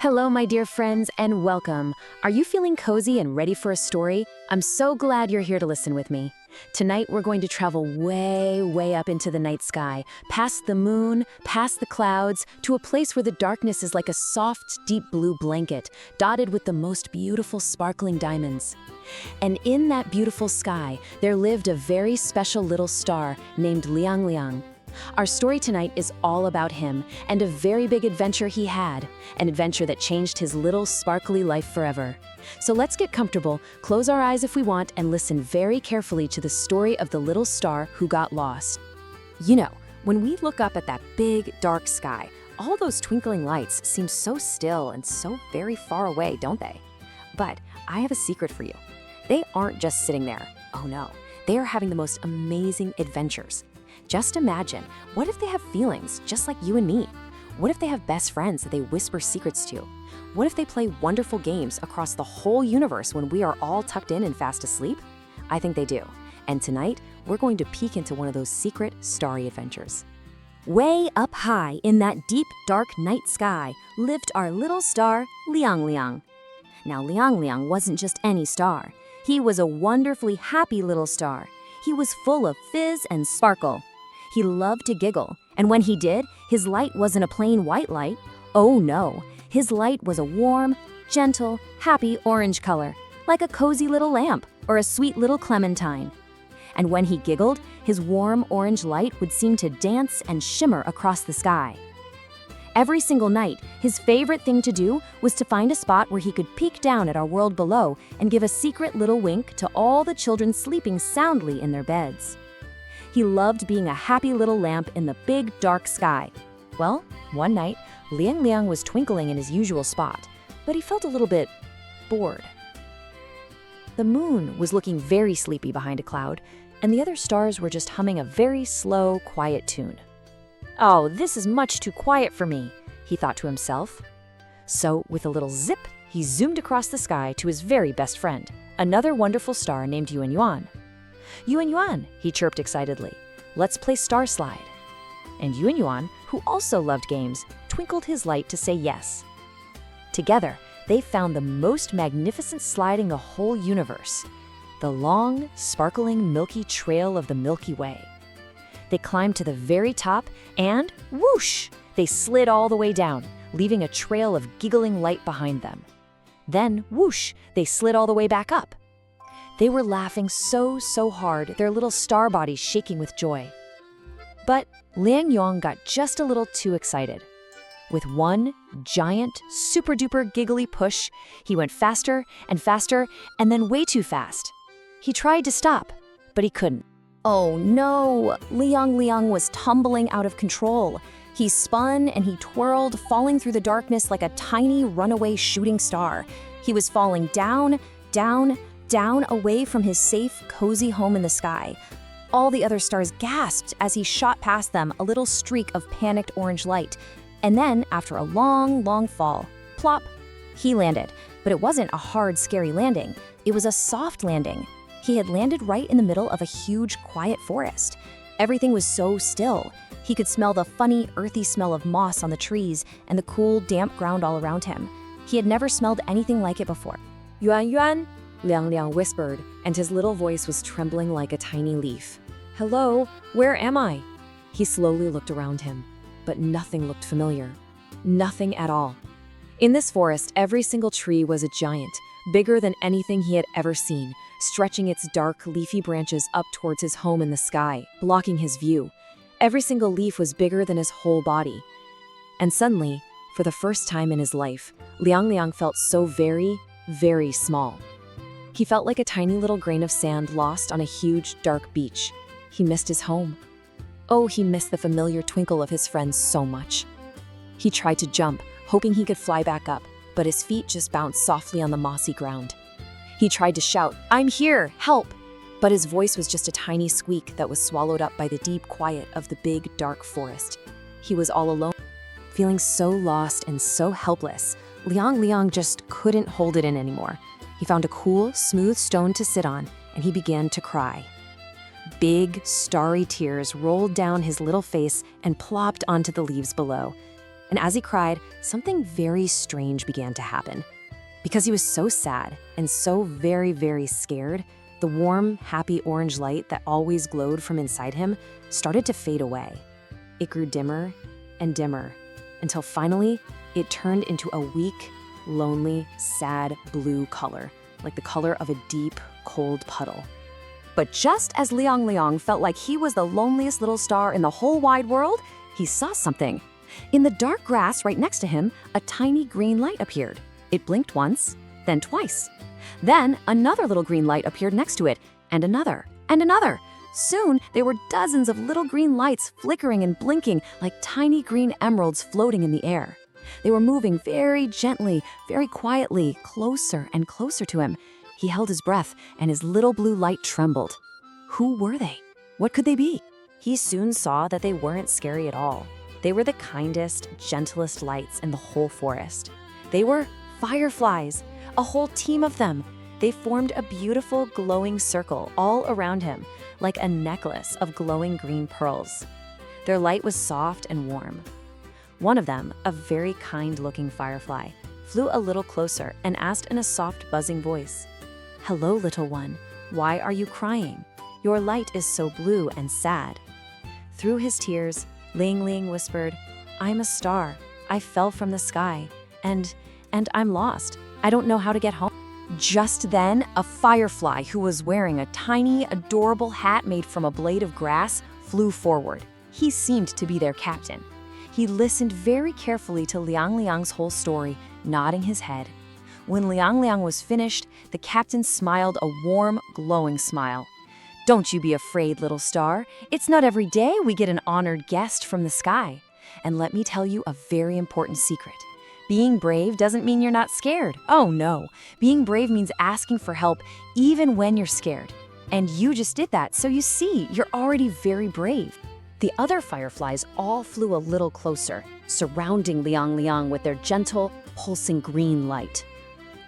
Hello, my dear friends, and welcome. Are you feeling cozy and ready for a story? I'm so glad you're here to listen with me. Tonight, we're going to travel way, way up into the night sky, past the moon, past the clouds, to a place where the darkness is like a soft, deep blue blanket, dotted with the most beautiful sparkling diamonds. And in that beautiful sky, there lived a very special little star named Liang Liang. Our story tonight is all about him and a very big adventure he had, an adventure that changed his little sparkly life forever. So let's get comfortable, close our eyes if we want, and listen very carefully to the story of the little star who got lost. You know, when we look up at that big, dark sky, all those twinkling lights seem so still and so very far away, don't they? But I have a secret for you. They aren't just sitting there. Oh no, they are having the most amazing adventures. Just imagine, what if they have feelings just like you and me? What if they have best friends that they whisper secrets to? What if they play wonderful games across the whole universe when we are all tucked in and fast asleep? I think they do. And tonight, we're going to peek into one of those secret starry adventures. Way up high in that deep, dark night sky lived our little star, Liang Liang. Now, Liang Liang wasn't just any star. He was a wonderfully happy little star. He was full of fizz and sparkle. He loved to giggle, and when he did, his light wasn't a plain white light. Oh no, his light was a warm, gentle, happy orange color, like a cozy little lamp or a sweet little clementine. And when he giggled, his warm orange light would seem to dance and shimmer across the sky. Every single night, his favorite thing to do was to find a spot where he could peek down at our world below and give a secret little wink to all the children sleeping soundly in their beds. He loved being a happy little lamp in the big, dark sky. Well, one night, Liang Liang was twinkling in his usual spot, but he felt a little bit bored. The moon was looking very sleepy behind a cloud, and the other stars were just humming a very slow, quiet tune. "Oh, this is much too quiet for me," he thought to himself. So, with a little zip, he zoomed across the sky to his very best friend, another wonderful star named Yuan Yuan. "Yuan Yuan," he chirped excitedly, "let's play Star Slide." And Yuan Yuan, who also loved games, twinkled his light to say yes. Together, they found the most magnificent slide in the whole universe, the long, sparkling Milky Trail of the Milky Way. They climbed to the very top and, whoosh, they slid all the way down, leaving a trail of giggling light behind them. Then, whoosh, they slid all the way back up. They were laughing so hard, their little star bodies shaking with joy. But Liang Liang got just a little too excited. With one giant, super-duper giggly push, he went faster and faster, and then way too fast. He tried to stop, but he couldn't. Oh no! Liang Liang was tumbling out of control. He spun and he twirled, falling through the darkness like a tiny runaway shooting star. He was falling down, down, down away from his safe, cozy home in the sky. All the other stars gasped as he shot past them, a little streak of panicked orange light. And then, after a long, long fall, plop, he landed. But it wasn't a hard, scary landing. It was a soft landing. He had landed right in the middle of a huge, quiet forest. Everything was so still. He could smell the funny, earthy smell of moss on the trees and the cool, damp ground all around him. He had never smelled anything like it before. "Yuan Yuan," Liang Liang whispered, and his little voice was trembling like a tiny leaf. "Hello, where am I?" He slowly looked around him, but nothing looked familiar. Nothing at all. In this forest, every single tree was a giant, bigger than anything he had ever seen, stretching its dark, leafy branches up towards his home in the sky, blocking his view. Every single leaf was bigger than his whole body. And suddenly, for the first time in his life, Liang Liang felt so very, very small. He felt like a tiny little grain of sand lost on a huge, dark beach. He missed his home. Oh, he missed the familiar twinkle of his friends so much. He tried to jump, hoping he could fly back up, but his feet just bounced softly on the mossy ground. He tried to shout, "I'm here, help!" But his voice was just a tiny squeak that was swallowed up by the deep quiet of the big, dark forest. He was all alone. Feeling so lost and so helpless, Liang Liang just couldn't hold it in anymore. He found a cool, smooth stone to sit on, and he began to cry. Big, starry tears rolled down his little face and plopped onto the leaves below. And as he cried, something very strange began to happen. Because he was so sad and so very, very scared, the warm, happy orange light that always glowed from inside him started to fade away. It grew dimmer and dimmer until finally it turned into a weak, lonely, sad blue color, like the color of a deep, cold puddle. But just as Liang Liang felt like he was the loneliest little star in the whole wide world, he saw something. In the dark grass right next to him, a tiny green light appeared. It blinked once, then twice. Then another little green light appeared next to it, and another, and another. Soon, there were dozens of little green lights flickering and blinking like tiny green emeralds floating in the air. They were moving very gently, very quietly, closer and closer to him. He held his breath, and his little blue light trembled. Who were they? What could they be? He soon saw that they weren't scary at all. They were the kindest, gentlest lights in the whole forest. They were fireflies, a whole team of them. They formed a beautiful, glowing circle all around him, like a necklace of glowing green pearls. Their light was soft and warm. One of them, a very kind-looking firefly, flew a little closer and asked in a soft, buzzing voice, "Hello, little one. Why are you crying? Your light is so blue and sad." Through his tears, Liang Liang whispered, "I'm a star. I fell from the sky, and I'm lost. I don't know how to get home." Just then, a firefly who was wearing a tiny, adorable hat made from a blade of grass flew forward. He seemed to be their captain. He listened very carefully to Liang Liang's whole story, nodding his head. When Liang Liang was finished, the captain smiled a warm, glowing smile. "Don't you be afraid, little star. It's not every day we get an honored guest from the sky. And let me tell you a very important secret. Being brave doesn't mean you're not scared. Oh no, being brave means asking for help even when you're scared. And you just did that, so you see, you're already very brave." The other fireflies all flew a little closer, surrounding Liang Liang with their gentle, pulsing green light.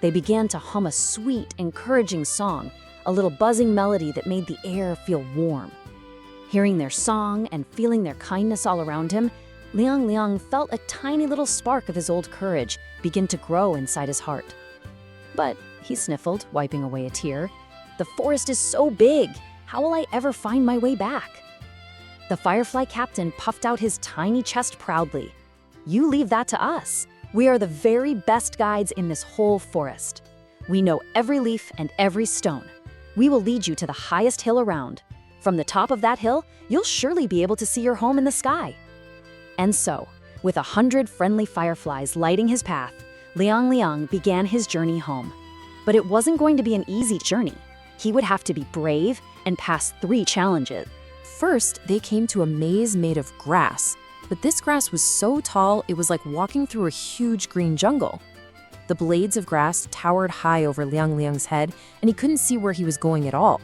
They began to hum a sweet, encouraging song, a little buzzing melody that made the air feel warm. Hearing their song and feeling their kindness all around him, Liang Liang felt a tiny little spark of his old courage begin to grow inside his heart. But he sniffled, wiping away a tear. "The forest is so big. How will I ever find my way back?" The Firefly Captain puffed out his tiny chest proudly. "You leave that to us. We are the very best guides in this whole forest. We know every leaf and every stone. We will lead you to the highest hill around. From the top of that hill, you'll surely be able to see your home in the sky." And so, with 100 friendly fireflies lighting his path, Liang Liang began his journey home. But it wasn't going to be an easy journey. He would have to be brave and pass 3 challenges. First, they came to a maze made of grass, but this grass was so tall it was like walking through a huge green jungle. The blades of grass towered high over Liang Liang's head, and he couldn't see where he was going at all.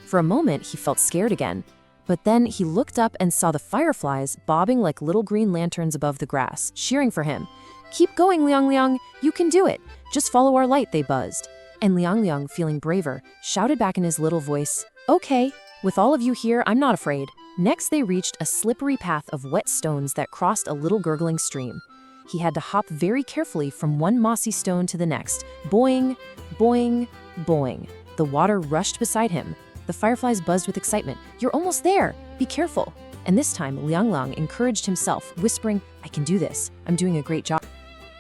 For a moment, he felt scared again, but then he looked up and saw the fireflies bobbing like little green lanterns above the grass, cheering for him. "Keep going, Liang Liang, you can do it. Just follow our light," they buzzed. And Liang Liang, feeling braver, shouted back in his little voice, "Okay. With all of you here, I'm not afraid." Next, they reached a slippery path of wet stones that crossed a little gurgling stream. He had to hop very carefully from one mossy stone to the next. Boing, boing, boing. The water rushed beside him. The fireflies buzzed with excitement. "You're almost there. Be careful." And this time, Liang Liang encouraged himself, whispering, "I can do this. I'm doing a great job."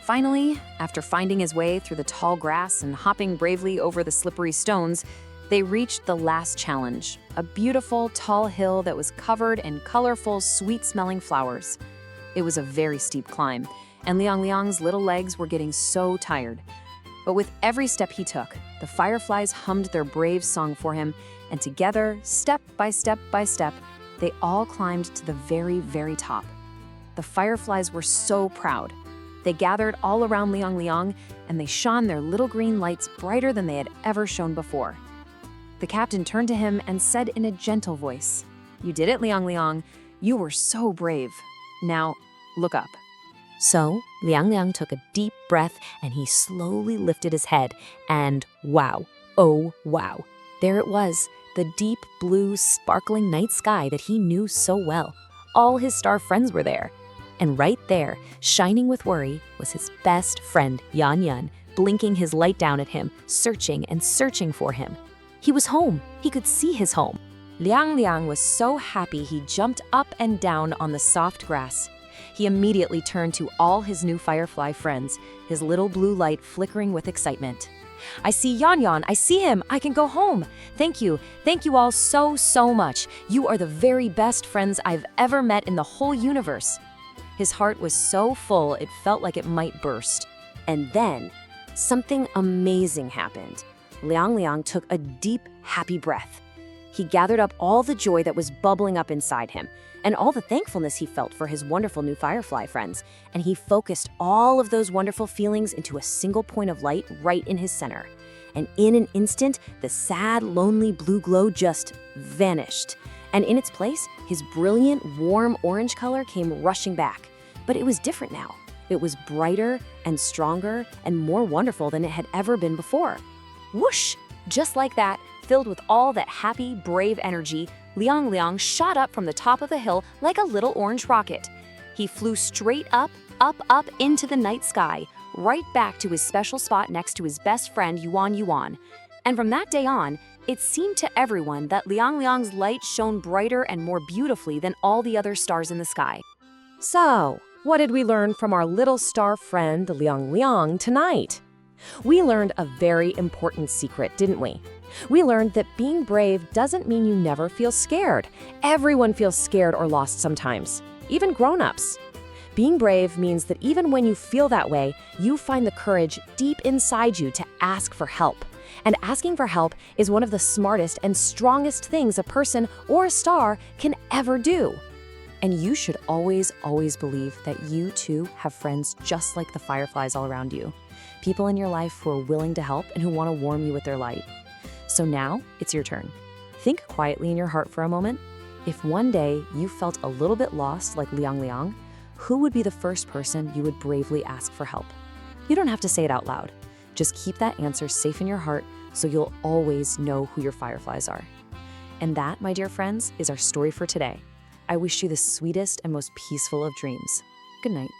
Finally, after finding his way through the tall grass and hopping bravely over the slippery stones, they reached the last challenge, a beautiful, tall hill that was covered in colorful, sweet-smelling flowers. It was a very steep climb, and Liang Liang's little legs were getting so tired. But with every step he took, the fireflies hummed their brave song for him, and together, step by step by step, they all climbed to the very, very top. The fireflies were so proud. They gathered all around Liang Liang, and they shone their little green lights brighter than they had ever shone before. The captain turned to him and said in a gentle voice, "You did it, Liang Liang. You were so brave. Now, look up." So, Liang Liang took a deep breath and he slowly lifted his head, and wow, oh wow, there it was, the deep blue, sparkling night sky that he knew so well. All his star friends were there. And right there, shining with worry, was his best friend, Yan Yan, blinking his light down at him, searching and searching for him. He was home. He could see his home. Liang Liang was so happy he jumped up and down on the soft grass. He immediately turned to all his new firefly friends, his little blue light flickering with excitement. I see Yan Yan, I see him, I can go home. Thank you all so much. You are the very best friends I've ever met in the whole universe. His heart was so full it felt like it might burst. And then, something amazing happened. Liang Liang took a deep, happy breath. He gathered up all the joy that was bubbling up inside him, and all the thankfulness he felt for his wonderful new firefly friends, and he focused all of those wonderful feelings into a single point of light right in his center. And in an instant, the sad, lonely blue glow just vanished. And in its place, his brilliant, warm orange color came rushing back. But it was different now. It was brighter and stronger and more wonderful than it had ever been before. Whoosh! Just like that, filled with all that happy, brave energy, Liang Liang shot up from the top of the hill like a little orange rocket. He flew straight up into the night sky, right back to his special spot next to his best friend Yuan Yuan. And from that day on, it seemed to everyone that Liang Liang's light shone brighter and more beautifully than all the other stars in the sky. So, what did we learn from our little star friend Liang Liang tonight? We learned a very important secret, didn't we? We learned that being brave doesn't mean you never feel scared. Everyone feels scared or lost sometimes, even grown-ups. Being brave means that even when you feel that way, you find the courage deep inside you to ask for help. And asking for help is one of the smartest and strongest things a person or a star can ever do. And you should always believe that you too have friends just like the fireflies all around you. People in your life who are willing to help and who want to warm you with their light. So now, it's your turn. Think quietly in your heart for a moment. If one day you felt a little bit lost like Liang Liang, who would be the first person you would bravely ask for help? You don't have to say it out loud. Just keep that answer safe in your heart so you'll always know who your fireflies are. And that, my dear friends, is our story for today. I wish you the sweetest and most peaceful of dreams. Good night.